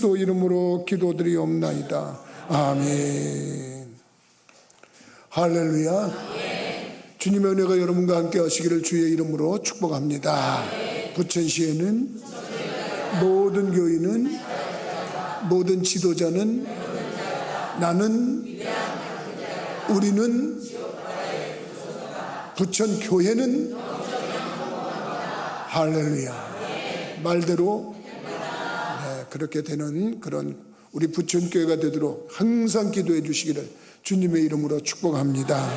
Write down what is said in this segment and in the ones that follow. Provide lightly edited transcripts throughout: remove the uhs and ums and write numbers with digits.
그리스도 이름으로 기도드리옵나이다. 아멘. 할렐루야. 주님의 은혜가 여러분과 함께 하시기를 주의 이름으로 축복합니다. 부천시에는 모든 교인은, 모든 지도자는, 나는, 우리는, 부천교회는, 할렐루야. 말대로 그렇게 되는 그런 우리 부천교회가 되도록 항상 기도해 주시기를 주님의 이름으로 축복합니다.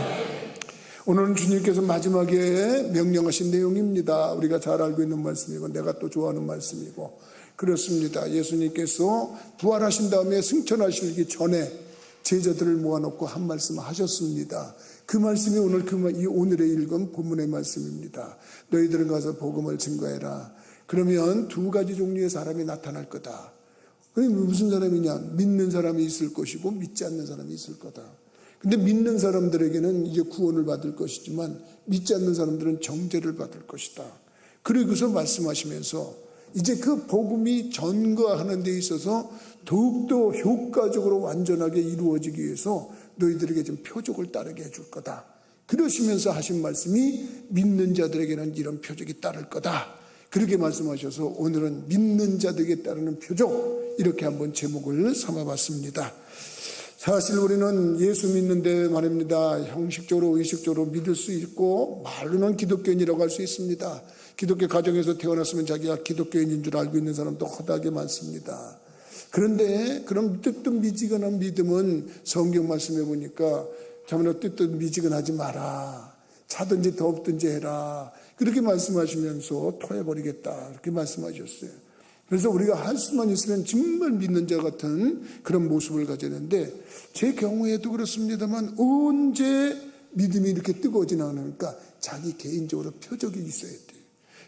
오늘은 주님께서 마지막에 명령하신 내용입니다. 우리가 잘 알고 있는 말씀이고 내가 또 좋아하는 말씀이고 그렇습니다. 예수님께서 부활하신 다음에 승천하시기 전에 제자들을 모아놓고 한 말씀 하셨습니다. 그 말씀이 오늘의 읽은 본문의 말씀입니다. 너희들은 가서 복음을 증거해라. 그러면 두 가지 종류의 사람이 나타날 거다. 그게 무슨 사람이냐? 믿는 사람이 있을 것이고 믿지 않는 사람이 있을 거다. 근데 믿는 사람들에게는 이제 구원을 받을 것이지만 믿지 않는 사람들은 정죄를 받을 것이다. 그러고서 말씀하시면서 이제 그 복음이 전거하는 데 있어서 더욱더 효과적으로 완전하게 이루어지기 위해서 너희들에게 좀 표적을 따르게 해줄 거다. 그러시면서 하신 말씀이 믿는 자들에게는 이런 표적이 따를 거다. 그렇게 말씀하셔서 오늘은 믿는 자들에게 따르는 표적, 이렇게 한번 제목을 삼아봤습니다. 사실 우리는 예수 믿는데 말입니다. 형식적으로 의식적으로 믿을 수 있고 말로는 기독교인이라고 할 수 있습니다. 기독교 가정에서 태어났으면 자기가 기독교인인 줄 알고 있는 사람도 허다하게 많습니다. 그런데 그런 뜨뜻미지근한 믿음은 성경 말씀해 보니까 자문에 뜨뜻미지근하지 마라. 차든지 덥든지 해라. 그렇게 말씀하시면서 토해버리겠다. 그렇게 말씀하셨어요. 그래서 우리가 할 수만 있으면 정말 믿는 자 같은 그런 모습을 가지는데 제 경우에도 그렇습니다만 언제 믿음이 이렇게 뜨거워지나 하니까 자기 개인적으로 표적이 있어야 돼요.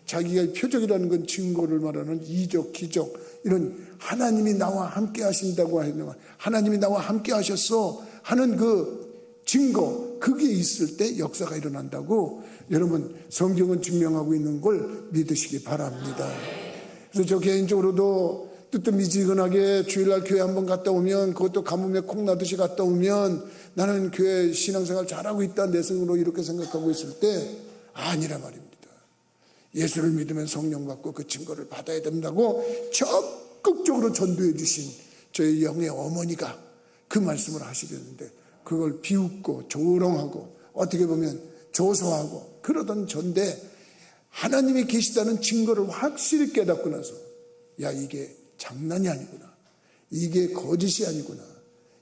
자기가 표적이라는 건 증거를 말하는 이적, 기적, 이런 하나님이 나와 함께 하신다고 하는, 하나님이 나와 함께 하셨어 하는 그 증거, 그게 있을 때 역사가 일어난다고 여러분 성경은 증명하고 있는 걸 믿으시기 바랍니다. 그래서 저 개인적으로도 뜨뜻미지근하게 주일날 교회 한번 갔다 오면 그것도 가뭄에 콩 나듯이 갔다 오면 나는 교회 신앙생활 잘하고 있다 내 생으로 이렇게 생각하고 있을 때 아니라 말입니다. 예수를 믿으면 성령 받고 그 증거를 받아야 된다고 적극적으로 전도해 주신 저희 영의 어머니가 그 말씀을 하시겠는데 그걸 비웃고 조롱하고 어떻게 보면 조소하고 그러던 전데 하나님이 계시다는 증거를 확실히 깨닫고 나서 야 이게 장난이 아니구나, 이게 거짓이 아니구나,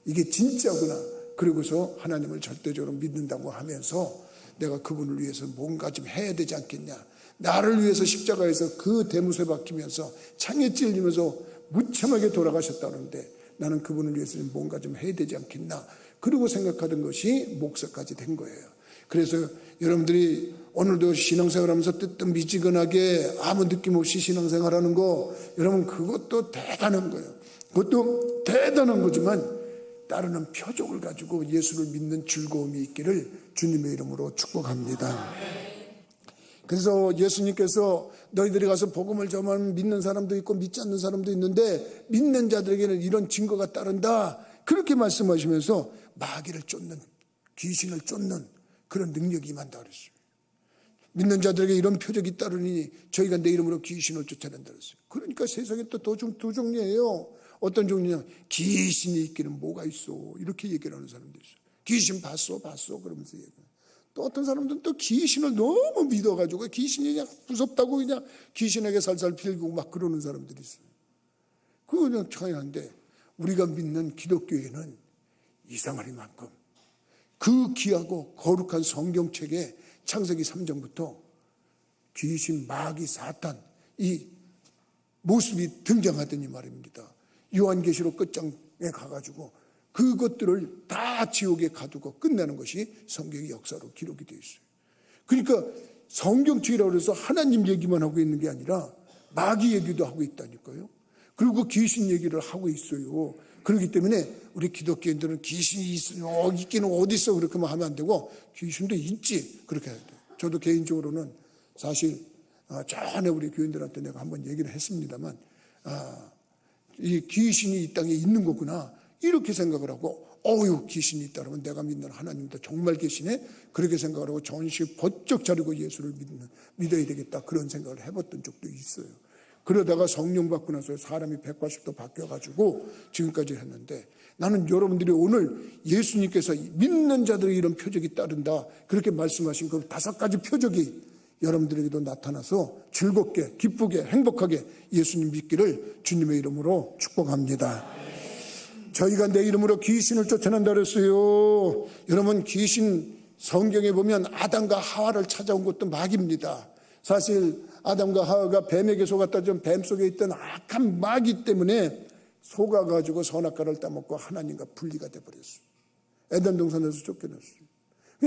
이게 진짜구나, 그러고서 하나님을 절대적으로 믿는다고 하면서 내가 그분을 위해서 뭔가 좀 해야 되지 않겠냐, 나를 위해서 십자가에서 그 대못에 박히면서 창에 찔리면서 무참하게 돌아가셨다는데 나는 그분을 위해서 뭔가 좀 해야 되지 않겠나, 그러고 생각하던 것이 목사까지 된 거예요. 그래서 여러분들이 오늘도 신앙생활하면서 뜨뜻미지근하게 아무 느낌 없이 신앙생활하는 거 여러분 그것도 대단한 거예요. 그것도 대단한 거지만 따르는 표적을 가지고 예수를 믿는 즐거움이 있기를 주님의 이름으로 축복합니다. 그래서 예수님께서 너희들이 가서 복음을 전하면 믿는 사람도 있고 믿지 않는 사람도 있는데 믿는 자들에게는 이런 증거가 따른다, 그렇게 말씀하시면서 마귀를 쫓는, 귀신을 쫓는 그런 능력이 임한다 그랬어요. 믿는 자들에게 이런 표적이 따르니 저희가 내 이름으로 귀신을 쫓아낸다 그랬어요. 그러니까 세상에 또 두 종류예요. 어떤 종류냐, 귀신이 있기는 뭐가 있어, 이렇게 얘기를 하는 사람도 있어요. 귀신 봤어 그러면서 얘기해요. 또 어떤 사람들은 또 귀신을 너무 믿어가지고 귀신이 그냥 무섭다고 그냥 귀신에게 살살 빌고 막 그러는 사람들이 있어요. 그거 그냥 차이한데 우리가 믿는 기독교에는 이상하리만큼 그 귀하고 거룩한 성경책에 창세기 3장부터 귀신, 마귀, 사탄 이 모습이 등장하더니 말입니다. 요한계시록 끝장에 가가지고 그것들을 다 지옥에 가두고 끝내는 것이 성경의 역사로 기록이 되어 있어요. 그러니까 성경책이라고 해서 하나님 얘기만 하고 있는 게 아니라 마귀 얘기도 하고 있다니까요. 그리고 귀신 얘기를 하고 있어요. 그렇기 때문에 우리 기독교인들은 귀신이 있기는 어디 있어 그렇게만 하면 안 되고 귀신도 있지 그렇게 해야 돼요. 저도 개인적으로는 사실 전에 우리 교인들한테 내가 한번 얘기를 했습니다만 이 귀신이 이 땅에 있는 거구나 이렇게 생각을 하고, 귀신이 있다면 내가 믿는 하나님도 정말 계시네, 그렇게 생각을 하고 정신 번쩍 차리고 예수를 믿어야 되겠다, 그런 생각을 해봤던 적도 있어요. 그러다가 성령 받고 나서 사람이 180도 바뀌어가지고 지금까지 했는데, 나는 여러분들이 오늘 예수님께서 믿는 자들의 이런 표적이 따른다 그렇게 말씀하신 그 5가지 표적이 여러분들에게도 나타나서 즐겁게 기쁘게 행복하게 예수님 믿기를 주님의 이름으로 축복합니다. 저희가 내 이름으로 귀신을 쫓아낸다 그랬어요. 여러분, 귀신 성경에 보면 아담과 하와를 찾아온 것도 마귀입니다. 사실 아담과 하와가 뱀에게 속았다 좀 뱀 속에 있던 악한 마귀 때문에 속아가지고 선악과를 따먹고 하나님과 분리가 돼버렸어요. 에덴 동산에서 쫓겨났어요.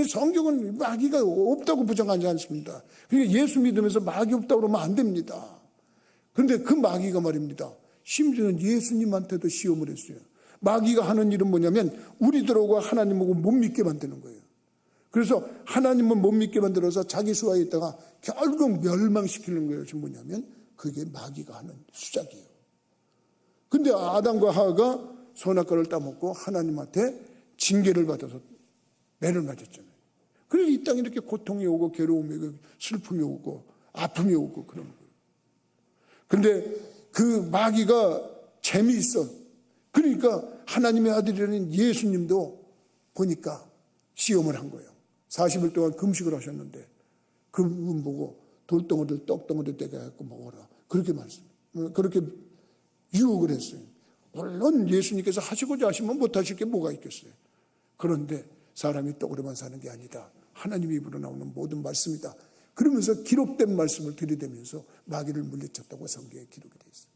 성경은 마귀가 없다고 부정하지 않습니다. 그러니까 예수 믿으면서 마귀 없다고 그러면 안 됩니다. 그런데 그 마귀가 말입니다, 심지어는 예수님한테도 시험을 했어요. 마귀가 하는 일은 뭐냐면 우리들하고 하나님하고 못 믿게 만드는 거예요. 그래서 하나님을 못 믿게 만들어서 자기 수하에 있다가 결국 멸망시키는 거예요. 지금 뭐냐면 그게 마귀가 하는 수작이에요. 근데 아담과 하와가 선악과를 따먹고 하나님한테 징계를 받아서 매를 맞았잖아요. 그래서 이 땅에 이렇게 고통이 오고 괴로움이 오고 슬픔이 오고 아픔이 오고 그런 거예요. 근데 그 마귀가 재미있어. 그러니까 하나님의 아들이라는 예수님도 보니까 시험을 한 거예요. 40일 동안 금식을 하셨는데 그분 보고 돌덩어리를 떡덩어리 되게 해갖고 먹어라, 그렇게 유혹을 했어요. 물론 예수님께서 하시고자 하시면 못하실 게 뭐가 있겠어요. 그런데 사람이 떡으로만 사는 게 아니다, 하나님의 입으로 나오는 모든 말씀이다, 그러면서 기록된 말씀을 들이대면서 마귀를 물리쳤다고 성경에 기록이 되어 있어요.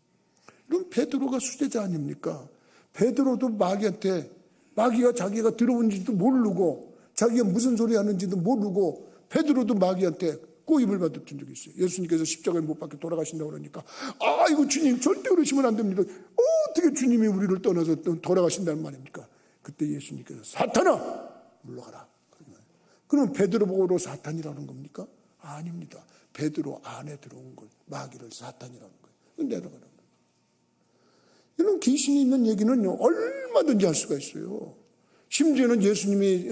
그럼 베드로가 수제자 아닙니까? 베드로도 마귀가 자기가 들어온지도 모르고 자기가 무슨 소리 하는지도 모르고 베드로도 마귀한테 꼬임을 받았던 적이 있어요. 예수님께서 십자가에 못 박혀 돌아가신다고 그러니까, 이거 주님 절대 그러시면 안 됩니다. 어떻게 주님이 우리를 떠나서 돌아가신다는 말입니까? 그때 예수님께서 사탄아 물러가라. 그럼 베드로 보고 사탄이라는 겁니까? 아닙니다. 베드로 안에 들어온 것, 마귀를 사탄이라는 거예요. 내려가라는 거예요. 이런 귀신이 있는 얘기는 얼마든지 할 수가 있어요. 심지어는 예수님이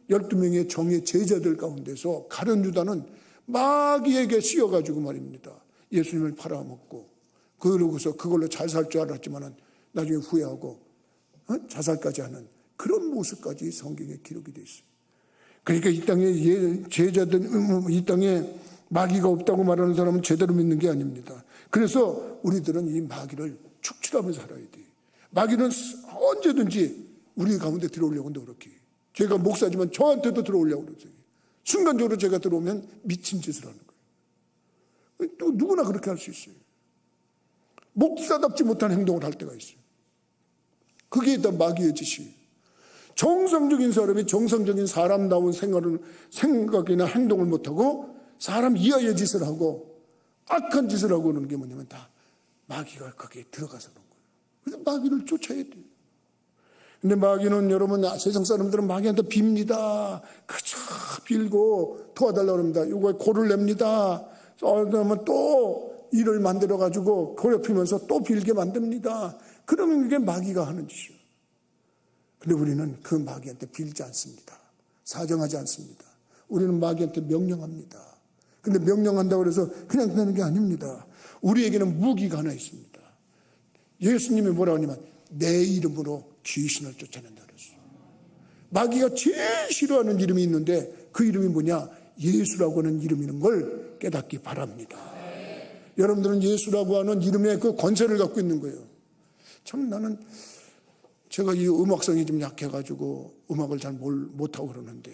12명의 정의 제자들 가운데서 가룟 유다는 마귀에게 씌어가지고 말입니다, 예수님을 팔아먹고, 그러고서 그걸로 잘 살 줄 알았지만 나중에 후회하고 자살까지 하는 그런 모습까지 성경에 기록이 되어 있어요. 그러니까 이 땅에 제자들, 이 땅에 마귀가 없다고 말하는 사람은 제대로 믿는 게 아닙니다. 그래서 우리들은 이 마귀를 축출하면서 살아야 돼요. 마귀는 언제든지 우리 가운데 들어오려고 한다 그렇게. 제가 목사지만 저한테도 들어오려고 그러죠. 순간적으로 제가 들어오면 미친 짓을 하는 거예요. 또 누구나 그렇게 할 수 있어요. 목사답지 못한 행동을 할 때가 있어요. 그게 일단 마귀의 짓이에요. 정상적인 사람이 정상적인 사람다운 생각이나 행동을 못하고 사람 이하의 짓을 하고 악한 짓을 하고 그러는 게 뭐냐면 다 마귀가 거기에 들어가서 그런 거예요. 그래서 마귀를 쫓아야 돼요. 근데 마귀는 여러분, 세상 사람들은 마귀한테 빕니다. 그저 빌고 도와달라고 합니다. 이거에 고를 냅니다. 그러면 또 일을 만들어가지고 괴롭히면서 또 빌게 만듭니다. 그러면 이게 마귀가 하는 짓이에요. 근데 우리는 그 마귀한테 빌지 않습니다. 사정하지 않습니다. 우리는 마귀한테 명령합니다. 근데 명령한다고 해서 그냥 되는 게 아닙니다. 우리에게는 무기가 하나 있습니다. 예수님이 뭐라고 하냐면 내 이름으로 귀신을 쫓아낸다 그랬어요. 마귀가 제일 싫어하는 이름이 있는데 그 이름이 뭐냐? 예수라고 하는 이름이 있는 걸 깨닫기 바랍니다. 여러분들은 예수라고 하는 이름의 그 권세를 갖고 있는 거예요. 참 나는 제가 이 음악성이 좀 약해가지고 음악을 잘 못하고 그러는데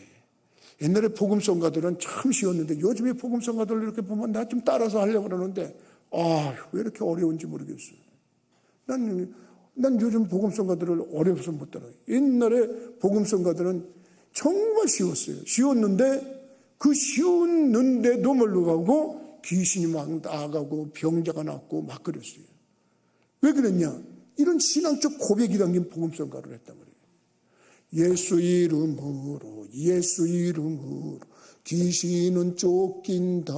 옛날에 복음성가들은 참 쉬웠는데 요즘에 복음성가들 이렇게 보면 나 좀 따라서 하려고 그러는데 왜 이렇게 어려운지 모르겠어요. 난 요즘 복음성가들을 어려워서 못 따라요. 옛날에 복음성가들은 정말 쉬웠어요. 쉬웠는데 그 쉬웠는데도 몰라가고 귀신이 막 나가고 병자가 났고 막 그랬어요. 왜 그랬냐? 이런 신앙적 고백이 담긴 복음성가를 했단 말이에요. 예수 이름으로 귀신은 쫓긴다.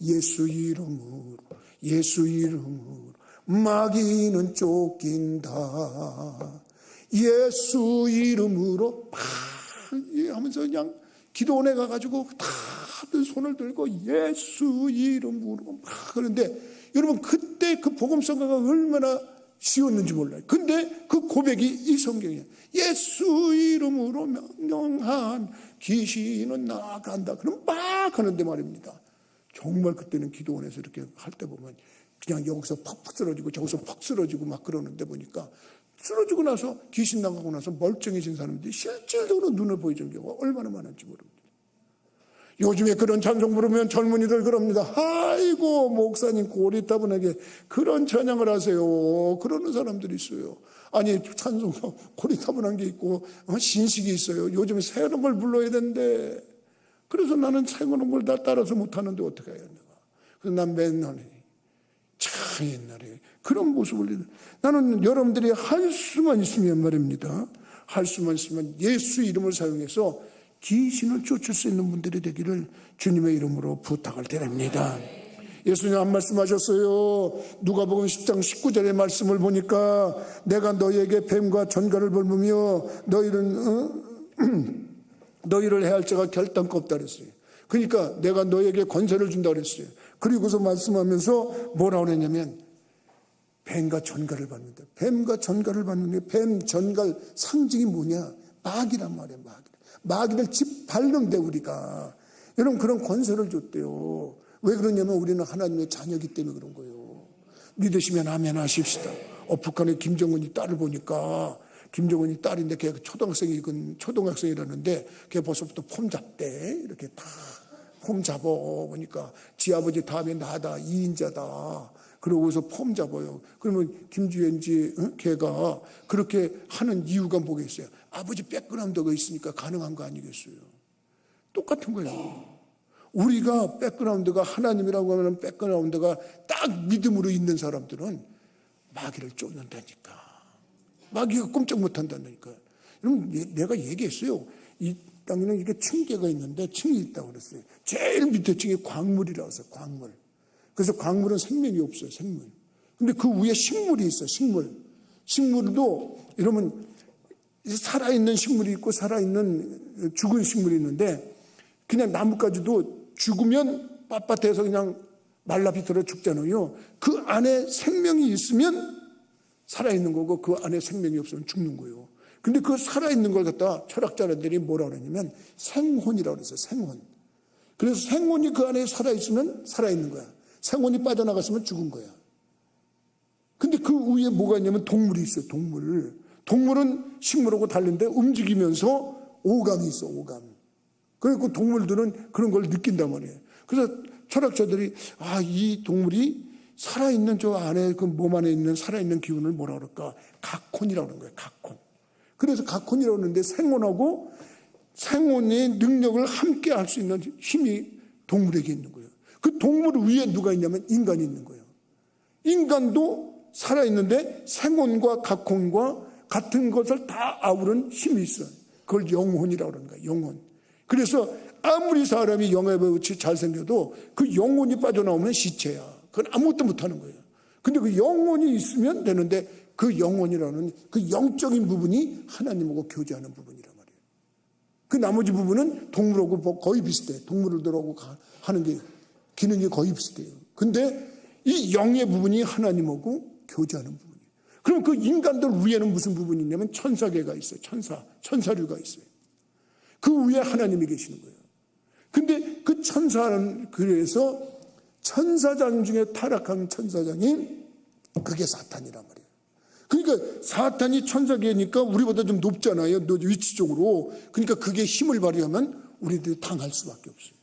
예수 이름으로 마귀는 쫓긴다. 예수 이름으로 막 하면서 그냥 기도원에 가가지고 다들 손을 들고 예수 이름으로 막 그런데 여러분 그때 그 복음성가가 얼마나 쉬웠는지 몰라요. 근데 그 고백이 이 성경이에요. 예수 이름으로 명령한 귀신은 나간다. 그럼 막 하는데 말입니다. 정말 그때는 기도원에서 이렇게 할 때 보면 그냥 여기서 팍팍 쓰러지고 저기서 팍 쓰러지고 막 그러는데 보니까 쓰러지고 나서 귀신 나가고 나서 멀쩡해진 사람들이 실질적으로 눈을 보여준 경우가 얼마나 많은지 모릅니다. 요즘에 그런 찬송 부르면 젊은이들 그럽니다. 아이고 목사님 고리타분하게 그런 찬양을 하세요. 그러는 사람들이 있어요. 아니 찬송 고리타분한 게 있고 신식이 있어요. 요즘에 새로운 걸 불러야 되는데 그래서 나는 새로운 걸 다 따라서 못하는데 어떻게 해야 되나. 그래서 난 맨날 참 옛날에 그런 모습을 나는 여러분들이 할 수만 있으면 말입니다. 할 수만 있으면 예수 이름을 사용해서 귀신을 쫓을 수 있는 분들이 되기를 주님의 이름으로 부탁을 드립니다. 예수님 한 말씀하셨어요. 누가복음 10장 19절의 말씀을 보니까 내가 너희에게 뱀과 전갈을 벌무며 너희를 해할 자가 결단코 없다 그랬어요. 그러니까 내가 너희에게 권세를 준다 그랬어요. 그리고서 말씀하면서 뭐라고 그랬냐면 뱀과 전갈을 받는다. 뱀과 전갈을 받는데 뱀, 전갈 상징이 뭐냐? 마귀란 말이에요. 마귀를 짓밟는데 우리가 여러분 그런 권세를 줬대요. 왜 그러냐면 우리는 하나님의 자녀이기 때문에 그런 거예요. 믿으시면 아멘 하십시다. 북한의 김정은이 딸을 보니까 김정은이 딸인데 걔 초등학생이라는데 걔 벌써부터 폼 잡대. 이렇게 다 폼 잡어 보니까 지 아버지 다음에 나다 2인자다. 그러고서 폼 잡아요. 그러면 김주현지 걔가 그렇게 하는 이유가 뭐겠어요? 아버지 백그라운드가 있으니까 가능한 거 아니겠어요? 똑같은 거예요. 우리가 백그라운드가 하나님이라고 하는 백그라운드가 딱 믿음으로 있는 사람들은 마귀를 쫓는다니까. 마귀가 꼼짝 못한다니까. 여러분 내가 얘기했어요. 이 땅에는 이게 층계가 있는데 층이 있다고 그랬어요. 제일 밑에 층이 광물이라고 했어요. 광물. 그래서 광물은 생명이 없어요. 생물. 근데 그 위에 식물이 있어요. 식물. 식물도 여러분 살아있는 식물이 있고 살아있는 죽은 식물이 있는데 그냥 나뭇가지도 죽으면 빳빳해서 그냥 말라 비틀어 죽잖아요. 그 안에 생명이 있으면 살아있는 거고 그 안에 생명이 없으면 죽는 거예요. 근데 그 살아있는 걸 갖다 철학자들이 뭐라 그러냐면 생혼이라고 그랬어요. 생혼. 그래서 생혼이 그 안에 살아있으면 살아있는 거야. 생혼이 빠져나갔으면 죽은 거야. 근데 그 위에 뭐가 있냐면 동물이 있어요. 동물은 식물하고 다른데 움직이면서 오감이 있어. 오감. 그리고 동물들은 그런 걸 느낀단 말이에요. 그래서 철학자들이 이 동물이 살아있는 저 안에 그 몸 안에 있는 살아있는 기운을 뭐라 그럴까? 각혼이라고 그러는 거예요. 각혼. 그래서 각혼이라고 하는데 생혼의 능력을 함께 할 수 있는 힘이 동물에게 있는 거예요. 그 동물 위에 누가 있냐면 인간이 있는 거예요. 인간도 살아있는데 생혼과 각혼과 같은 것을 다 아우른 힘이 있어요. 그걸 영혼이라고 그러는 거예요. 영혼. 그래서 아무리 사람이 영혼같이 잘생겨도 그 영혼이 빠져나오면 시체야. 그건 아무것도 못하는 거예요. 근데 그 영혼이 있으면 되는데 그 영혼이라는 그 영적인 부분이 하나님하고 교제하는 부분이란 말이에요. 그 나머지 부분은 동물하고 거의 비슷해. 동물들하고 하는 게 기능이 거의 비슷해요. 근데 이 영의 부분이 하나님하고 교제하는 부분이에요. 그럼 그 인간들 위에는 무슨 부분이 있냐면 천사계가 있어요. 천사류가 있어요. 그 위에 하나님이 계시는 거예요. 근데 그 천사는 그래서 천사장 중에 타락한 천사장이 그게 사탄이란 말이에요. 그러니까 사탄이 천사계니까 우리보다 좀 높잖아요. 위치적으로. 그러니까 그게 힘을 발휘하면 우리들이 당할 수밖에 없어요.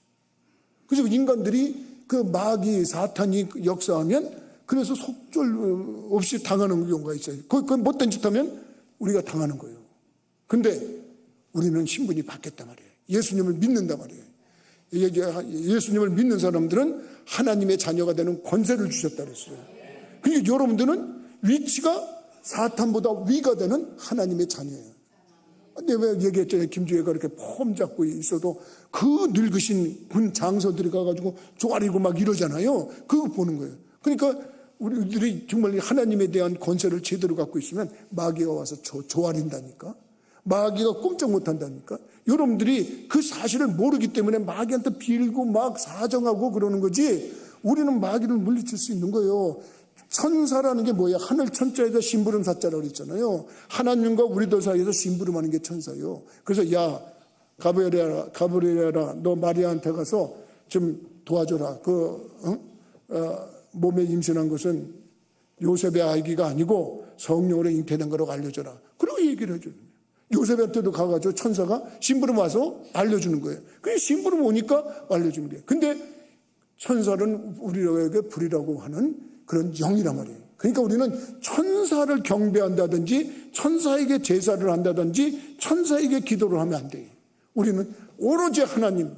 그래서 인간들이 그 마귀 사탄이 역사하면 그래서 속절 없이 당하는 경우가 있어요. 그 못된 짓 하면 우리가 당하는 거예요. 근데 우리는 신분이 바뀌었단 말이에요. 예수님을 믿는단 말이에요. 예수님을 믿는 사람들은 하나님의 자녀가 되는 권세를 주셨다 그랬어요. 그러니까 여러분들은 위치가 사탄보다 위가 되는 하나님의 자녀예요. 근데 왜 얘기했잖아요. 김주혜가 이렇게 폼 잡고 있어도 그 늙으신 군 장서들이 가가지고 쪼아리고 막 이러잖아요. 그거 보는 거예요. 그러니까 우리들이 정말 하나님에 대한 권세를 제대로 갖고 있으면 마귀가 와서 조아린다니까. 마귀가 꼼짝 못한다니까. 여러분들이 그 사실을 모르기 때문에 마귀한테 빌고 막 사정하고 그러는 거지, 우리는 마귀를 물리칠 수 있는 거예요. 천사라는 게 뭐야? 하늘 천자에다 심부름 사자라고 그랬잖아요. 하나님과 우리들 사이에서 심부름하는 게 천사예요. 그래서 야 가브리엘아, 너 마리아한테 가서 좀 도와줘라. 몸에 임신한 것은 요셉의 아기가 아니고 성령으로 잉태된 거라고 알려줘라. 그러고 얘기를 해줘요. 요셉한테도 가가지고 천사가 심부름 와서 알려주는 거예요. 그게 심부름 오니까 알려주는 거예요. 근데 천사는 우리에게 불이라고 하는 그런 영이란 말이에요. 그러니까 우리는 천사를 경배한다든지 천사에게 제사를 한다든지 천사에게 기도를 하면 안 돼요. 우리는 오로지 하나님,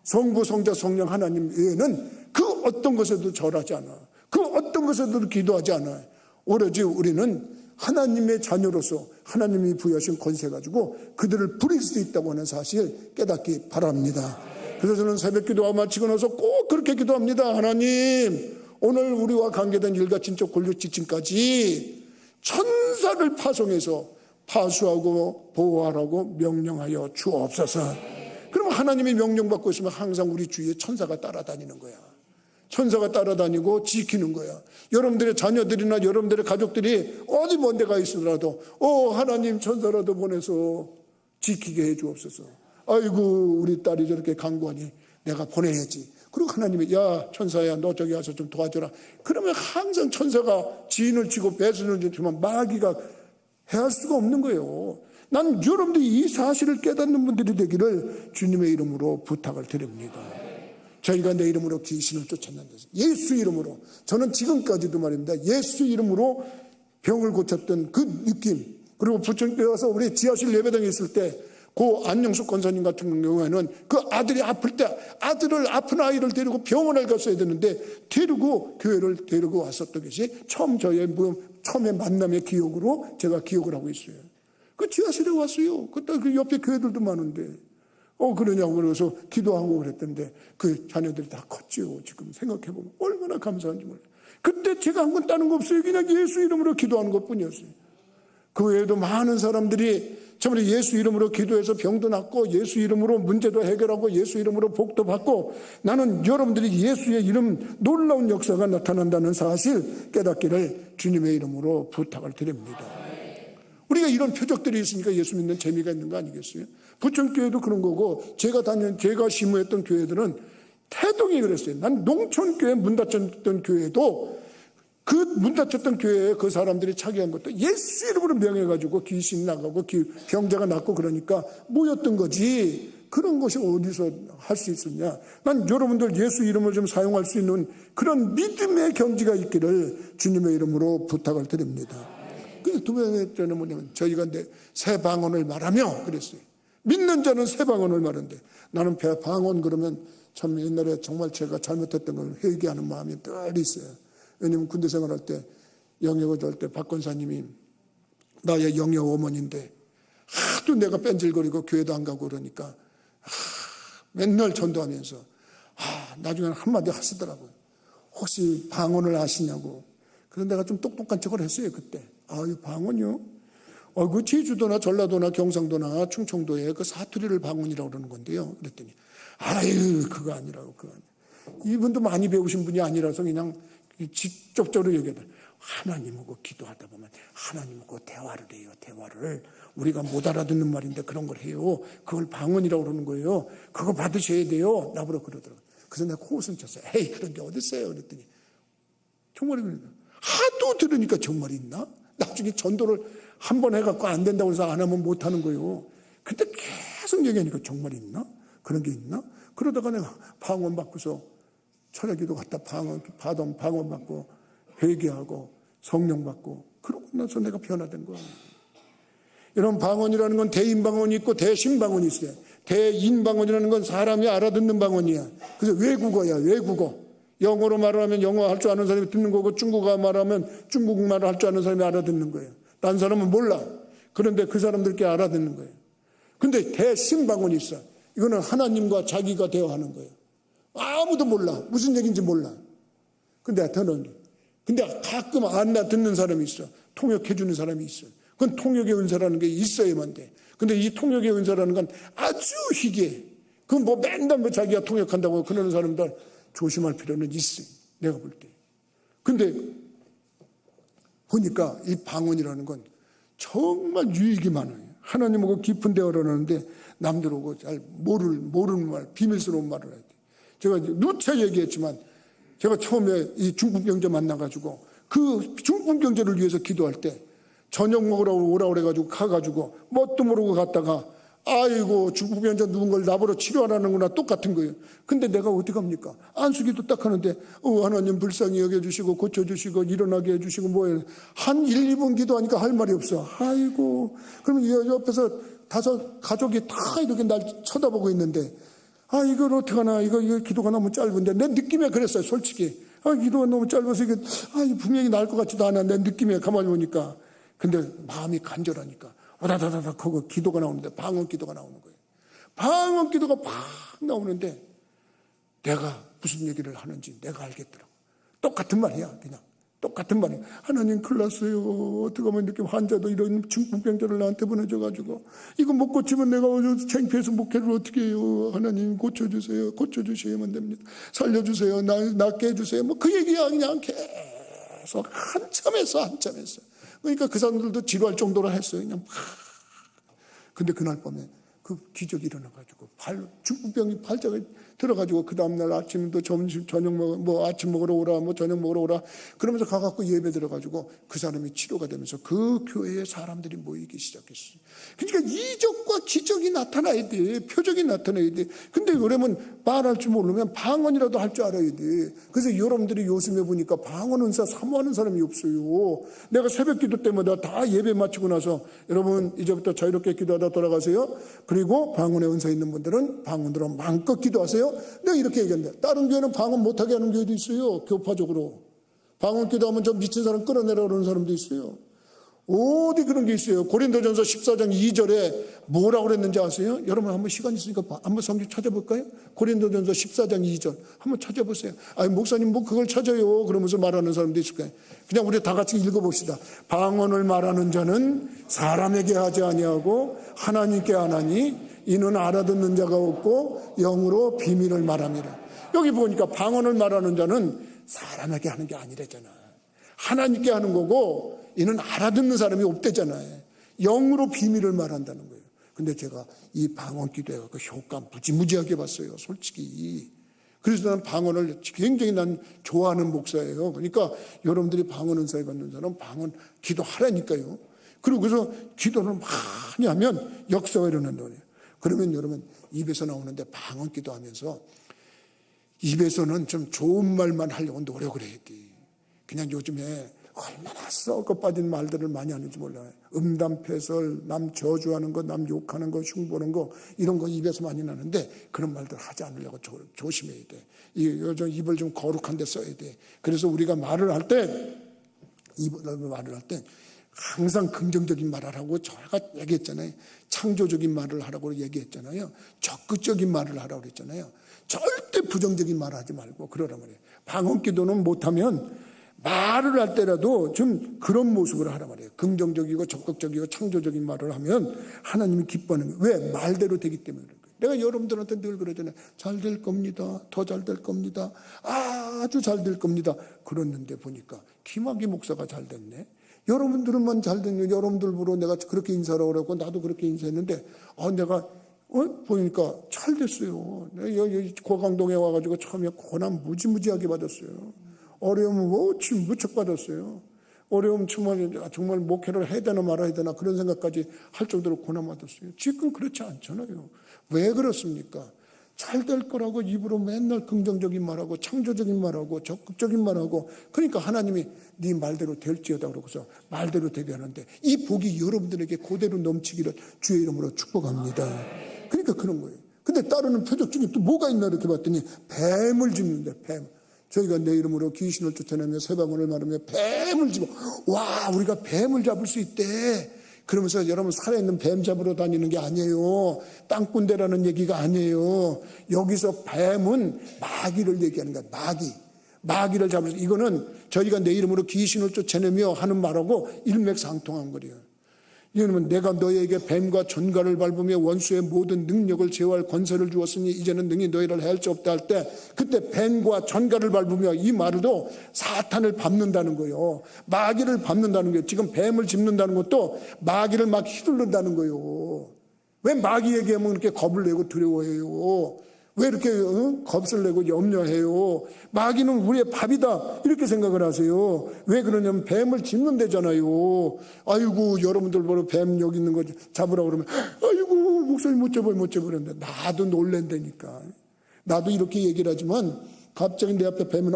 성부, 성자, 성령 하나님 외에는 그 어떤 것에도 절하지 않아. 그 어떤 것에도 기도하지 않아. 오로지 우리는 하나님의 자녀로서 하나님이 부여하신 권세 가지고 그들을 부릴 수 있다고 하는 사실 깨닫기 바랍니다. 그래서 저는 새벽기도와 마치고 나서 꼭 그렇게 기도합니다. 하나님, 오늘 우리와 관계된 일과 진짜 권력지침까지 천사를 파송해서 파수하고 보호하라고 명령하여 주옵소서. 그럼 하나님이 명령받고 있으면 항상 우리 주위에 천사가 따라다니는 거야. 천사가 따라다니고 지키는 거야. 여러분들의 자녀들이나 여러분들의 가족들이 어디 먼 데 가 있으더라도 하나님 천사라도 보내서 지키게 해 주옵소서. 아이고 우리 딸이 저렇게 강구하니 내가 보내야지. 그리고 하나님이 야 천사야 너 저기 와서 좀 도와줘라. 그러면 항상 천사가 지인을 치고 배신을 주지만 마귀가 해할 수가 없는 거예요. 난 여러분들이 이 사실을 깨닫는 분들이 되기를 주님의 이름으로 부탁을 드립니다. 저희가 내 이름으로 귀신을 쫓아낸다. 예수 이름으로. 저는 지금까지도 말입니다. 예수 이름으로 병을 고쳤던 그 느낌. 그리고 부천교회 와서 우리 지하실 예배당에 있을 때 고 안영숙 권사님 같은 경우에는 그 아들이 아플 때 아픈 아이를 데리고 병원을 갔어야 되는데 데리고 교회를 데리고 왔었던 것이 처음에 만남의 기억으로 제가 기억을 하고 있어요. 그 지하실에 왔어요. 그때 그 옆에 교회들도 많은데 그러냐고 그래서 기도하고 그랬던데 그 자녀들이 다 컸지요. 지금 생각해보면 얼마나 감사한지 몰라요. 그때 제가 한 건 다른 거 없어요. 그냥 예수 이름으로 기도하는 것뿐이었어요. 그 외에도 많은 사람들이 정말 예수 이름으로 기도해서 병도 낫고 예수 이름으로 문제도 해결하고 예수 이름으로 복도 받고 나는 여러분들이 예수의 이름 놀라운 역사가 나타난다는 사실 깨닫기를 주님의 이름으로 부탁을 드립니다. 우리가 이런 표적들이 있으니까 예수 믿는 재미가 있는 거 아니겠어요? 부천교회도 그런 거고 제가 시무했던 교회들은 태동이 그랬어요. 난 농촌교회 문 닫혔던 교회도 그 문 닫혔던 교회에 그 사람들이 차기한 것도 예수 이름으로 명해가지고 귀신 나가고 병자가 낫고 그러니까 모였던 거지. 그런 것이 어디서 할 수 있었냐. 난 여러분들 예수 이름을 좀 사용할 수 있는 그런 믿음의 경지가 있기를 주님의 이름으로 부탁을 드립니다. 그 두 번째는 뭐냐면 저희가 새 방언을 말하며 그랬어요. 믿는 자는 새 방언을 말하는데 나는 방언 그러면 참 옛날에 정말 제가 잘못했던 걸 회개하는 마음이 늘 있어요. 왜냐면 군대 생활할 때 영역을 할 때 박 권사님이 나의 영역 어머니인데 하도 내가 뺀질거리고 교회도 안 가고 그러니까 맨날 전도하면서 나중에는 한마디 하시더라고요. 혹시 방언을 아시냐고. 그래서 내가 좀 똑똑한 척을 했어요 그때. 방언이요? 그 제주도나 전라도나 경상도나 충청도에 그 사투리를 방언이라고 그러는 건데요. 그랬더니 그거 아니라고. 이분도 많이 배우신 분이 아니라서 그냥 직접적으로 얘기하더라고요. 하나님하고 기도하다 보면 하나님하고 대화를 해요. 대화를 우리가 못 알아듣는 말인데 그런 걸 해요. 그걸 방언이라고 그러는 거예요. 그거 받으셔야 돼요. 나보러 그러더라고요. 그래서 내가 코웃음 쳤어요. 그런 게 어디 있어요? 그랬더니 정말입니다. 하도 들으니까 정말 있나? 나중에 전도를 한 번 해갖고 안 된다고 해서 안 하면 못 하는 거예요. 그때 계속 얘기하니까 정말 있나? 그런 게 있나? 그러다가 내가 방언 받고서 철야기도 갔다 방언 받고 회개하고 성령 받고 그러고 나서 내가 변화된 거예요. 이런 방언이라는 건 대인방언이 있고 대신방언이 있어요. 대인방언이라는 건 사람이 알아듣는 방언이야. 그래서 외국어야. 외국어. 영어로 말하면 영어 할 줄 아는 사람이 듣는 거고 중국어 말하면 중국말을 할 줄 아는 사람이 알아듣는 거예요. 다른 사람은 몰라. 그런데 그 사람들께 알아듣는 거예요. 근데 대신방언이 있어. 이거는 하나님과 자기가 대화하는 거예요. 아무도 몰라. 무슨 얘기인지 몰라. 근데 저는 근데 가끔 안 듣는 사람이 있어. 통역해주는 사람이 있어. 그건 통역의 은사라는 게 있어야만 돼. 근데 이 통역의 은사라는 건 아주 희귀해. 그건 뭐 맨날 뭐 자기가 통역한다고 그러는 사람들 조심할 필요는 있어. 내가 볼 때. 근데 보니까 이 방언이라는 건 정말 유익이 많아요. 하나님하고 깊은 대화를 하는데 남들하고 잘 모르는 말, 비밀스러운 말을 해야 돼. 제가 누차 얘기했지만 제가 처음에 이 중풍 병자 만나가지고 그 중풍 병자를 위해서 기도할 때 저녁 먹으러 오라 그래가지고 가가지고 뭣도 모르고 갔다가 아이고 중풍 병자 누군 걸 나보러 치료하라는구나 똑같은 거예요. 근데 내가 어디 갑니까? 안수기도 딱 하는데 하나님 불쌍히 여겨주시고 고쳐주시고 일어나게 해주시고 뭐예요. 한 1, 2분 기도하니까 할 말이 없어. 아이고 그러면 옆에서 5 가족이 다 이렇게 날 쳐다보고 있는데 이걸 어떡하나 이거 기도가 너무 짧은데 내 느낌에 그랬어요. 솔직히 기도가 너무 짧아서 이게 분명히 나을 것 같지도 않아. 내 느낌에 가만히 보니까. 근데 마음이 간절하니까 오다다다닥 하고 기도가 나오는데 방언 기도가 나오는 거예요. 방언 기도가 팍 나오는데 내가 무슨 얘기를 하는지 내가 알겠더라고. 똑같은 말이야. 그냥 똑같은 말이야. 하나님 큰일 났어요. 어떻게 하면 이렇게 환자도 이런 중풍병자를 나한테 보내줘가지고 이거 못 고치면 내가 창피해서 목회를 어떻게 해요. 하나님 고쳐주세요. 고쳐주셔야만 됩니다. 살려주세요. 낫게 해주세요. 뭐 그 얘기야. 그냥 계속 한참 했어. 그러니까 그 사람들도 지루할 정도로 했어요. 그냥 근데 그날 밤에 그 기적이 일어나가지고 중풍병이 발작이 들어가지고 그 다음날 아침도 아침 먹으러 오라 저녁 먹으러 오라 그러면서 가갖고 예배 들어가지고 그 사람이 치료가 되면서 그 교회에 사람들이 모이기 시작했어요. 그러니까 이적과 기적이 나타나야 돼. 표적이 나타나야 돼. 근데 그러면 말할 줄 모르면 방언이라도 할 줄 알아야 돼. 그래서 여러분들이 요즘에 보니까 방언 은사 사모하는 사람이 없어요. 내가 새벽 기도 때마다 다 예배 마치고 나서 여러분 이제부터 자유롭게 기도하다 돌아가세요. 그리고 방언의 은사 있는 분들은 방언으로 마음껏 기도하세요. 내가 이렇게 얘기한다. 다른 교회는 방언 못하게 하는 교회도 있어요. 교파적으로. 방언 기도하면 좀 미친 사람 끌어내라 그러는 사람도 있어요. 어디 그런 게 있어요. 고린도전서 14장 2절에 뭐라고 그랬는지 아세요? 여러분 한번 시간 있으니까 한번 성경 찾아볼까요? 고린도전서 14장 2절 한번 찾아보세요. 목사님 뭐 그걸 찾아요 그러면서 말하는 사람도 있을 거예요. 그냥 우리 다 같이 읽어봅시다. 방언을 말하는 자는 사람에게 하지 아니하고 하나님께 하나니 이는 알아듣는 자가 없고 영으로 비밀을 말함이라. 여기 보니까 방언을 말하는 자는 사람에게 하는 게 아니래잖아. 하나님께 하는 거고 이는 알아듣는 사람이 없대잖아요. 영으로 비밀을 말한다는 거예요. 근데 제가 이 방언 기도해갖고 효과 무지무지하게 봤어요. 솔직히. 그래서 난 방언을 굉장히 난 좋아하는 목사예요. 그러니까 여러분들이 방언 은사에 받는 사람은 방언 기도하라니까요. 그리고 그래서 기도를 많이 하면 역사가 일어난다고 해요. 그러면 여러분 입에서 나오는데 방언 기도하면서 입에서는 좀 좋은 말만 하려고 노력을 해야 돼. 그냥 요즘에 얼마나 썩어 빠진 말들을 많이 하는지 몰라요. 음담패설, 남 저주하는 거, 남 욕하는 거, 흉보는 거 이런 거 입에서 많이 나는데 그런 말들 하지 않으려고 조심해야 돼. 입을 좀 거룩한 데 써야 돼. 그래서 우리가 말을 할 때 항상 긍정적인 말을 하고 제가 얘기했잖아요. 창조적인 말을 하라고 얘기했잖아요. 적극적인 말을 하라고 그랬잖아요. 절대 부정적인 말을 하지 말고 그러란 말이에요. 방언 기도는 못하면 말을 할 때라도 좀 그런 모습으로 하란 말이에요. 긍정적이고 적극적이고 창조적인 말을 하면 하나님이 기뻐하는 거예요. 왜? 말대로 되기 때문에 그런 거예요. 내가 여러분들한테 늘 그러잖아요. 잘 될 겁니다. 더 잘 될 겁니다. 아주 잘 될 겁니다. 그랬는데 보니까 김학의 목사가 잘 됐네. 여러분들만 잘 됐네. 여러분들 보러 내가 그렇게 인사를 하라고 나도 그렇게 인사했는데 내가 보니까 잘 됐어요. 여기 고강동에 와가지고 처음에 고난 무지무지하게 받았어요. 어려움 무척 받았어요. 어려움 정말 목회를 해야 되나 말아야 되나 그런 생각까지 할 정도로 고난 받았어요. 지금 그렇지 않잖아요. 왜 그렇습니까? 잘 될 거라고 입으로 맨날 긍정적인 말하고 창조적인 말하고 적극적인 말하고 그러니까 하나님이 네 말대로 될지어다 그러고서 말대로 되게 하는데 이 복이 여러분들에게 그대로 넘치기를 주의 이름으로 축복합니다. 그러니까 그런 거예요. 근데 따르는 표적 중에 또 뭐가 있나 이렇게 봤더니 뱀을 짚는데 뱀. 저희가 내 이름으로 귀신을 쫓아내며 새방울을 마르며 뱀을 집어 우리가 뱀을 잡을 수 있대. 그러면서 여러분 살아있는 뱀 잡으러 다니는 게 아니에요. 땅꾼대라는 얘기가 아니에요. 여기서 뱀은 마귀를 얘기하는 거야. 마귀를 잡으면서, 이거는 저희가 내 이름으로 귀신을 쫓아내며 하는 말하고 일맥상통한 거예요. 이거는 내가 너에게 뱀과 전갈을 밟으며 원수의 모든 능력을 제어할 권세를 주었으니 이제는 능히 너희를 해할 수 없다 할 때, 그때 뱀과 전갈을 밟으며, 이 말도 사탄을 밟는다는 거예요. 마귀를 밟는다는 거예요. 지금 뱀을 짚는다는 것도 마귀를 막 휘둘른다는 거예요. 왜 마귀 얘기하면 이렇게 겁을 내고 두려워해요? 왜 이렇게 겁을 내고 염려해요? 마귀는 우리의 밥이다 이렇게 생각을 하세요. 왜 그러냐면 뱀을 짚는 데잖아요. 아이고, 여러분들 보러 뱀 여기 있는 거 잡으라고 그러면 아이고, 목사님 못 잡으는데 나도 놀랜다니까. 나도 이렇게 얘기를 하지만 갑자기 내 앞에 뱀은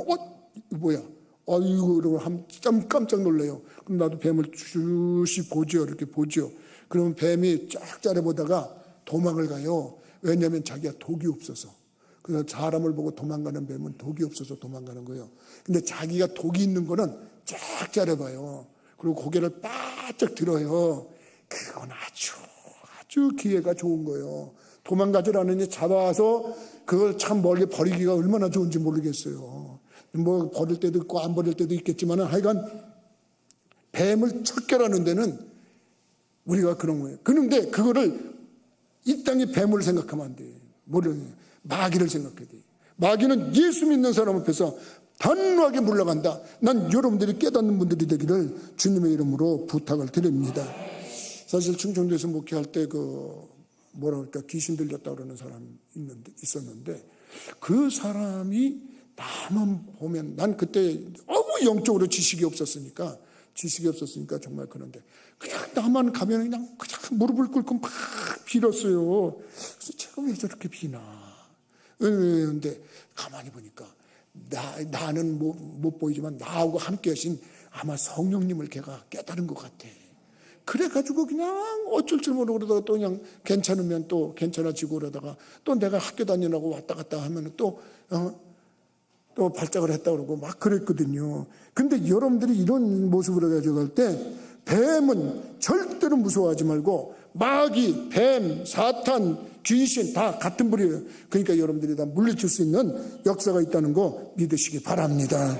뭐야? 아이고, 그러고 깜짝 놀래요. 그럼 나도 뱀을 주시 보죠. 이렇게 보죠. 그러면 뱀이 쫙 짜려보다가 도망을 가요. 왜냐하면 자기가 독이 없어서. 그래서 사람을 보고 도망가는 뱀은 독이 없어서 도망가는 거예요. 근데 자기가 독이 있는 거는 쫙 짜려봐요. 그리고 고개를 바짝 들어요. 그건 아주 기회가 좋은 거예요. 도망가질 않으니 잡아와서 그걸 참 멀리 버리기가 얼마나 좋은지 모르겠어요. 뭐 버릴 때도 있고 안 버릴 때도 있겠지만, 하여간 뱀을 척결하는 데는 우리가 그런 거예요. 그런데 그거를 이 땅의 뱀을 생각하면 안 돼. 마귀를 생각해야 돼. 마귀는 예수 믿는 사람 앞에서 단호하게 물러간다. 난 여러분들이 깨닫는 분들이 되기를 주님의 이름으로 부탁을 드립니다. 사실 충청도에서 목회할 때 귀신 들렸다 그러는 사람이 있었는데, 그 사람이 나만 보면, 난 그때 너무 영적으로 지식이 없었으니까 정말, 그런데 그냥 나만 가면 그냥 무릎을 꿇고 막 빌었어요. 그래서 제가 왜 저렇게 비나? 그런데 가만히 보니까 나는 못 보이지만 나하고 함께 하신 아마 성령님을 걔가 깨달은 것 같아. 그래가지고 그냥 어쩔 줄 모르고 그러다가 또 그냥 괜찮으면 또 괜찮아지고, 그러다가 또 내가 학교 다니라고 왔다 갔다 하면 또 발작을 했다 그러고 막 그랬거든요. 근데 여러분들이 이런 모습으로 가져갈 때 뱀은 절대로 무서워하지 말고, 마귀, 뱀, 사탄, 귀신 다 같은 부류예요. 그러니까 여러분들이 다 물리칠 수 있는 역사가 있다는 거 믿으시기 바랍니다.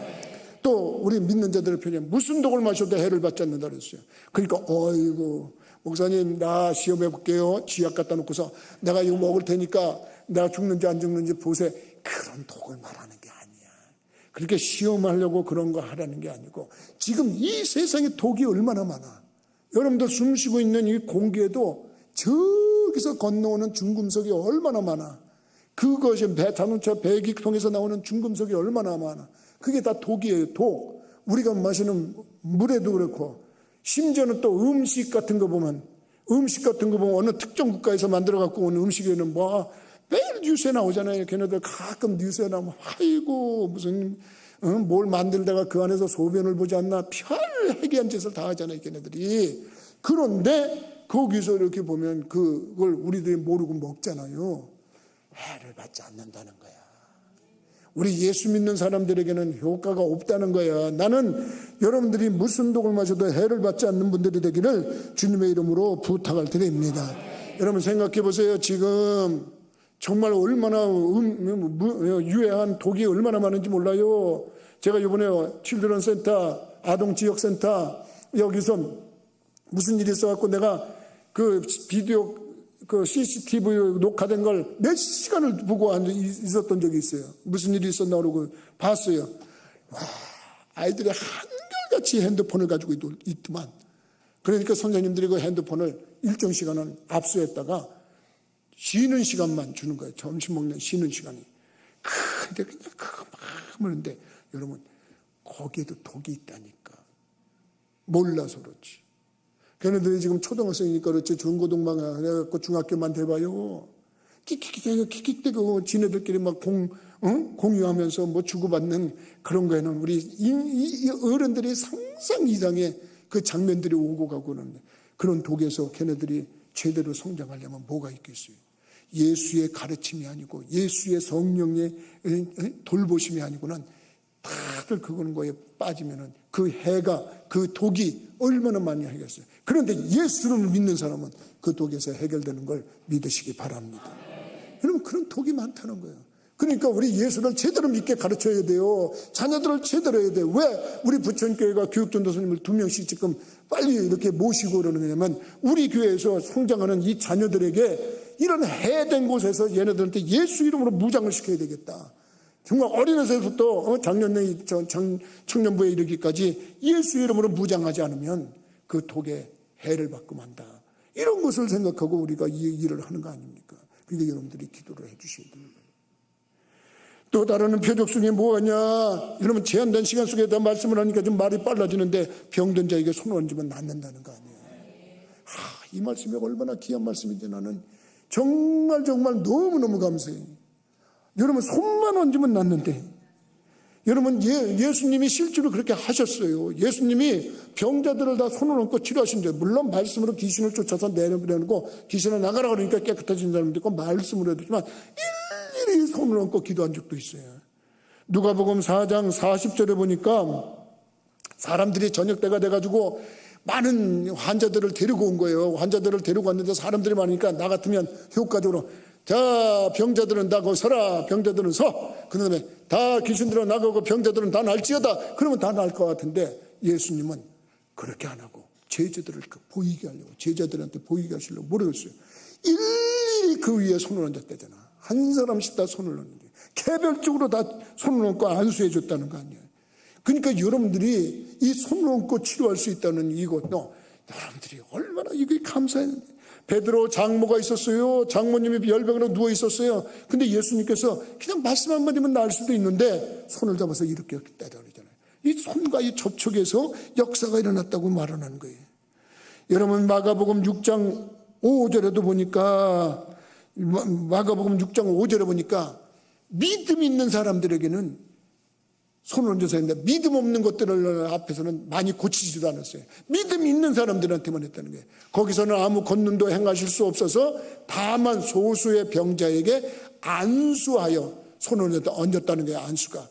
또 우리 믿는 자들의 편에 무슨 독을 마셔도 해를 받지 않는다 그랬어요. 그러니까 어이구, 목사님 나 시험해 볼게요. 쥐약 갖다 놓고서 내가 이거 먹을 테니까 내가 죽는지 안 죽는지 보세요. 그런 독을 말하는 게 아니야. 그렇게 시험하려고 그런 거 하라는 게 아니고, 지금 이 세상에 독이 얼마나 많아. 여러분들 숨 쉬고 있는 이 공기에도 저기서 건너오는 중금속이 얼마나 많아. 그것이 자동차 배기 통해서 나오는 중금속이 얼마나 많아. 그게 다 독이에요. 독. 우리가 마시는 물에도 그렇고, 심지어는 또 음식 같은 거 보면 어느 특정 국가에서 만들어 갖고 온 음식에는 매일 뉴스에 나오잖아요. 걔네들 가끔 뉴스에 나오면 아이고 무슨 뭘 만들다가 그 안에서 소변을 보지 않나, 별 해괴한 짓을 다 하잖아요, 걔네들이. 그런데 거기서 이렇게 보면 그걸 우리들이 모르고 먹잖아요. 해를 받지 않는다는 거야. 우리 예수 믿는 사람들에게는 효과가 없다는 거야. 나는 여러분들이 무슨 독을 마셔도 해를 받지 않는 분들이 되기를 주님의 이름으로 부탁을 드립니다. 여러분 생각해 보세요. 지금 정말 얼마나 유해한 독이 얼마나 많은지 몰라요. 제가 이번에 칠드런 센터, 아동지역센터 여기서 무슨 일이 있어갖고 내가 그 비디오 그 CCTV 녹화된 걸 몇 시간을 보고 있었던 적이 있어요. 무슨 일이 있었나 그러고 봤어요. 와, 아이들이 한결같이 핸드폰을 가지고 있더만. 그러니까 선생님들이 그 핸드폰을 일정 시간은 압수했다가 쉬는 시간만 주는 거예요. 점심 먹는 쉬는 시간이. 근데 그냥 그거 막 하는데, 여러분 거기에도 독이 있다니까. 몰라서 그렇지. 걔네들이 지금 초등학생이니까 그렇지, 중고등만 해갖고 중학교만 돼봐요. 킥킥대고 지네들끼리 막 공유하면서 뭐 주고받는 그런 거에는 우리 이 어른들이 상상 이상의 그 장면들이 오고 가고는, 그런 독에서 걔네들이 제대로 성장하려면 뭐가 있겠어요? 예수의 가르침이 아니고 예수의 성령의 돌보심이 아니고는 다들 그런 거에 빠지면은 그 해가, 그 독이 얼마나 많이 하겠어요. 그런데 예수를 믿는 사람은 그 독에서 해결되는 걸 믿으시기 바랍니다. 여러분 그런 독이 많다는 거예요. 그러니까 우리 예수를 제대로 믿게 가르쳐야 돼요. 자녀들을 제대로 해야 돼요. 왜 우리 부천교회가 교육전도사님을 2명씩 지금 빨리 이렇게 모시고 그러는 거냐면, 우리 교회에서 성장하는 이 자녀들에게 이런 해된 곳에서 얘네들한테 예수 이름으로 무장을 시켜야 되겠다. 정말 어린애서부터 작년에 청년부에 이르기까지 예수 이름으로 무장하지 않으면 그 독에 해를 받고 만다. 이런 것을 생각하고 우리가 이 일을 하는 거 아닙니까? 그러니까 여러분들이 기도를 해 주셔야 됩니다. 또 다른 표적 중에 뭐하냐, 이러면 제한된 시간 속에 다 말씀을 하니까 좀 말이 빨라지는데, 병든 자에게 손을 얹으면 낫는다는 거 아니에요. 이 말씀이 얼마나 귀한 말씀인지 나는 정말 너무너무 감사해요. 여러분, 손만 얹으면 낫는데, 여러분, 예수님이 실제로 그렇게 하셨어요. 예수님이 병자들을 다 손을 얹고 치료하신 줄. 물론 말씀으로 귀신을 쫓아서 내려보내고 귀신을 나가라 그러니까 깨끗해진 사람도 있고, 말씀으로 해도지만 일일이 손을 얹고 기도한 적도 있어요. 누가복음 4장 40절에 보니까 사람들이 저녁 때가 돼가지고 많은 환자들을 데리고 온 거예요. 환자들을 데리고 왔는데 사람들이 많으니까 나 같으면 효과적으로, 자, 병자들은 다 거기 서라. 병자들은 서. 그 다음에 다 귀신들은 나가고 병자들은 다 날지어다. 그러면 다 날 것 같은데, 예수님은 그렇게 안 하고 제자들을 보이게 하려고, 제자들한테 보이게 하시려고 모르겠어요. 일일이 그 위에 손을 얹었다잖아. 한 사람씩 다 손을 얹는데 개별적으로 다 손을 얹고 안수해 줬다는 거 아니에요. 그러니까 여러분들이 이 손을 얹고 치료할 수 있다는 이것도 여러분들이 얼마나 이게 감사했는데. 베드로 장모가 있었어요. 장모님이 열병으로 누워 있었어요. 근데 예수님께서 그냥 말씀 한마디면 나을 수도 있는데 손을 잡아서 이렇게 떼다 그러잖아요. 이 손과 이 접촉에서 역사가 일어났다고 말하는 거예요. 여러분, 마가복음 6장 5절에도 보니까, 마가복음 6장 5절에 보니까 믿음 있는 사람들에게는 손을 얹어서 했는데, 믿음 없는 것들을 앞에서는 많이 고치지도 않았어요. 믿음 있는 사람들한테만 했다는 거예요. 거기서는 아무 권능도 행하실 수 없어서 다만 소수의 병자에게 안수하여 손을 얹었다는 거예요. 안수가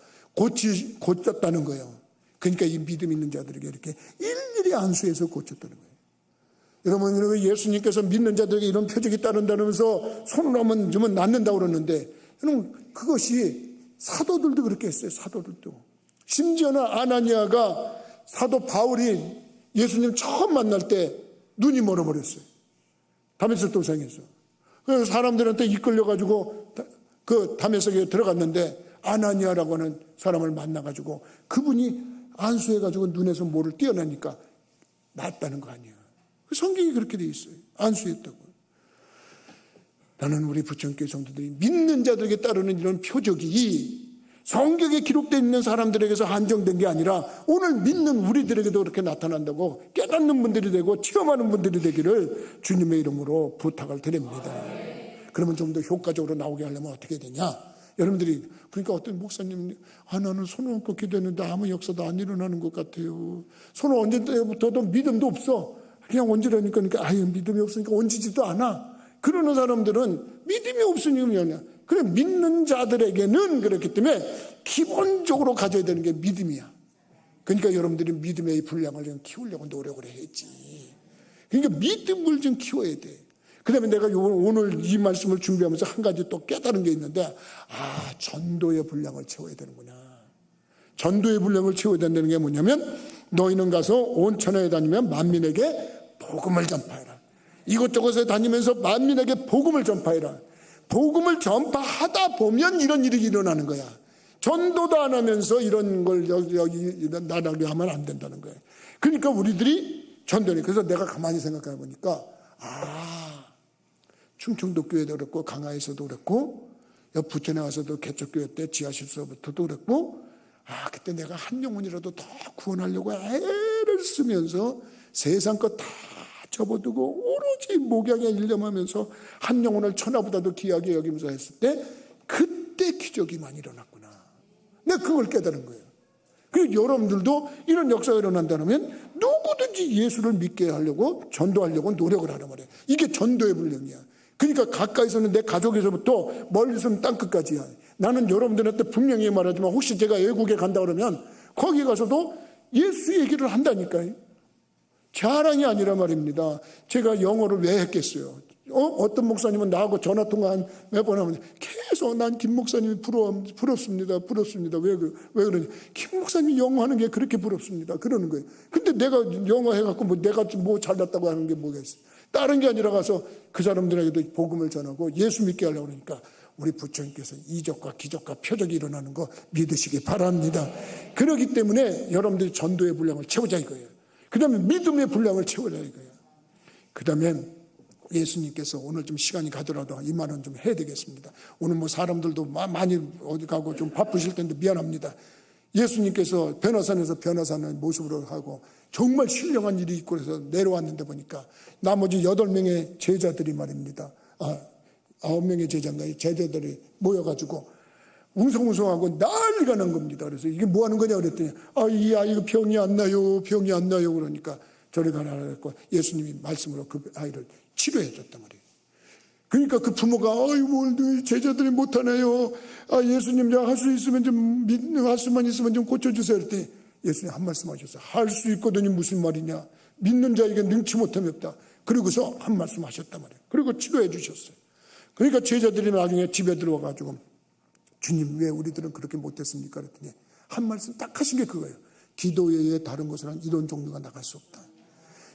고쳤다는 거예요. 그러니까 이 믿음 있는 자들에게 이렇게 일일이 안수해서 고쳤다는 거예요. 여러분, 예수님께서 믿는 자들에게 이런 표적이 따른다면서 손을 얹으면 낫는다고 그러는데, 여러분, 그것이 사도들도 그렇게 했어요. 사도들도. 심지어는 아나니아가 사도 바울이 예수님 처음 만날 때 눈이 멀어버렸어요. 다메섹 도상에서. 그래서 사람들한테 이끌려가지고 그 다메섹에 들어갔는데, 아나니아라고 하는 사람을 만나가지고 그분이 안수해가지고 눈에서 뭐를 떼어내니까 낫다는 거 아니에요. 성경이 그렇게 돼 있어요. 안수했다고. 나는 우리 부천교회 성도들이 믿는 자들에게 따르는 이런 표적이 성경에 기록되어 있는 사람들에게서 한정된 게 아니라 오늘 믿는 우리들에게도 그렇게 나타난다고 깨닫는 분들이 되고 체험하는 분들이 되기를 주님의 이름으로 부탁을 드립니다. 그러면 좀 더 효과적으로 나오게 하려면 어떻게 되냐? 여러분들이, 그러니까 어떤 목사님, 나는 손을 얹고 기도했는데 아무 역사도 안 일어나는 것 같아요. 손을 얹을 때부터도 믿음도 없어. 그냥 얹으려니까 믿음이 없으니까 얹지도 않아. 그러는 사람들은 믿음이 없으니까, 그래, 믿는 자들에게는 그렇기 때문에 기본적으로 가져야 되는 게 믿음이야. 그러니까 여러분들이 믿음의 분량을 좀 키우려고 노력을 해야지. 그러니까 믿음을 좀 키워야 돼. 그 다음에 내가 오늘 이 말씀을 준비하면서 한 가지 또 깨달은 게 있는데, 전도의 분량을 채워야 되는구나. 전도의 분량을 채워야 된다는 게 뭐냐면, 너희는 가서 온 천하에 다니면 만민에게 복음을 전파해라. 이곳저곳에 다니면서 만민에게 복음을 전파해라. 복음을 전파하다 보면 이런 일이 일어나는 거야. 전도도 안 하면서 이런 걸 여기 나라게 하면 안 된다는 거예요. 그러니까 우리들이 전도니. 그래서 내가 가만히 생각해 보니까, 충청도 교회도 그렇고 강화에서도 그렇고 부천에 와서도 개척교회 때 지하실서부터도 그랬고, 그때 내가 한 영혼이라도 더 구원하려고 애를 쓰면서 세상 것 다 접어두고 오로지 목양에 일념하면서 한 영혼을 천하보다도 귀하게 여기면서 했을 때, 그때 기적이 많이 일어났구나. 내가 그걸 깨달은 거예요. 그리고 여러분들도 이런 역사가 일어난다면 누구든지 예수를 믿게 하려고, 전도하려고 노력을 하란 말이에요. 이게 전도의 분량이야. 그러니까 가까이서는 내 가족에서부터 멀리서는 땅끝까지야. 나는 여러분들한테 분명히 말하지만, 혹시 제가 외국에 간다 그러면 거기 가서도 예수 얘기를 한다니까요. 자랑이 아니라 말입니다. 제가 영어를 왜 했겠어요? 어떤 목사님은 나하고 전화통화 몇 번 하면 계속 난 김 목사님이 부럽습니다. 왜 그러냐. 김 목사님이 영어하는 게 그렇게 부럽습니다. 그러는 거예요. 근데 내가 영어 해갖고 내가 뭐 잘났다고 하는 게 뭐겠어. 다른 게 아니라 가서 그 사람들에게도 복음을 전하고 예수 믿게 하려고 그러니까 우리 부처님께서 이적과 기적과 표적이 일어나는 거 믿으시기 바랍니다. 그렇기 때문에 여러분들이 전도의 분량을 채우자 이거예요. 그 다음에 믿음의 분량을 채우자 이거예요. 그 다음에 예수님께서 오늘 좀 시간이 가더라도 이 말은 좀 해야 되겠습니다. 오늘 뭐 사람들도 많이 어디 가고 좀 바쁘실 텐데 미안합니다. 예수님께서 변화산에서 변화산의 모습으로 하고 정말 신령한 일이 있고 그래서 내려왔는데 보니까 나머지 8명의 제자들이 말입니다. 9명의 제자인가요? 제자들이 모여가지고 웅성웅성하고 난리가 난 겁니다. 그래서 이게 뭐 하는 거냐 그랬더니 이 아이가 병이 안 나요. 그러니까 저리 가라 그랬고 예수님이 말씀으로 그 아이를 치료해 줬단 말이에요. 그러니까 그 부모가 뭘 제자들이 못하네요. 예수님 할 수 있으면 할 수만 있으면 좀 고쳐주세요. 그랬더니 예수님 한 말씀 하셨어요. 할 수 있거든요. 무슨 말이냐. 믿는 자에게 능치 못함이 없다. 그리고서 한 말씀 하셨단 말이에요. 그리고 치료해 주셨어요. 그러니까 제자들이 나중에 집에 들어와가지고 주님 왜 우리들은 그렇게 못했습니까? 그랬더니 한 말씀 딱 하신 게 그거예요. 기도 외에 다른 것은 이런 종류가 나갈 수 없다.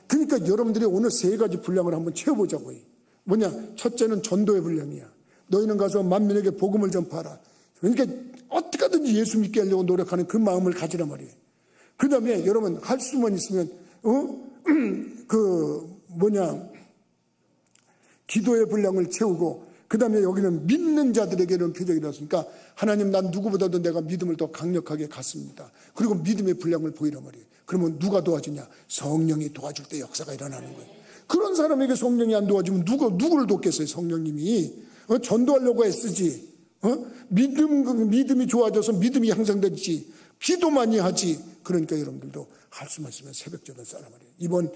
그러니까 여러분들이 오늘 3가지 분량을 한번 채워보자고요. 뭐냐? 첫째는 전도의 분량이야. 너희는 가서 만민에게 복음을 전파하라. 그러니까 어떻게 하든지 예수 믿게 하려고 노력하는 그 마음을 가지란 말이에요. 그 다음에 여러분 할 수만 있으면 기도의 분량을 채우고 그 다음에 여기는 믿는 자들에게 이런 표적이 나왔으니까 하나님 난 누구보다도 내가 믿음을 더 강력하게 갖습니다. 그리고 믿음의 분량을 보이란 말이에요. 그러면 누가 도와주냐? 성령이 도와줄 때 역사가 일어나는 거예요. 그런 사람에게 성령이 안 도와주면 누구를 돕겠어요? 성령님이 전도하려고 애쓰지. 믿음이 좋아져서 믿음이 향상되지. 기도 많이 하지. 그러니까 여러분들도 할 수만 있으면 새벽전을 쌓란 말이에요. 이번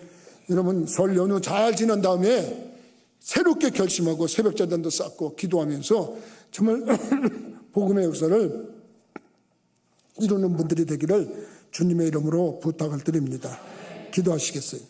여러분 설 연휴 잘 지난 다음에 새롭게 결심하고 새벽전도 쌓고 기도하면서 정말 복음의 역사를 이루는 분들이 되기를 주님의 이름으로 부탁을 드립니다. 기도하시겠어요?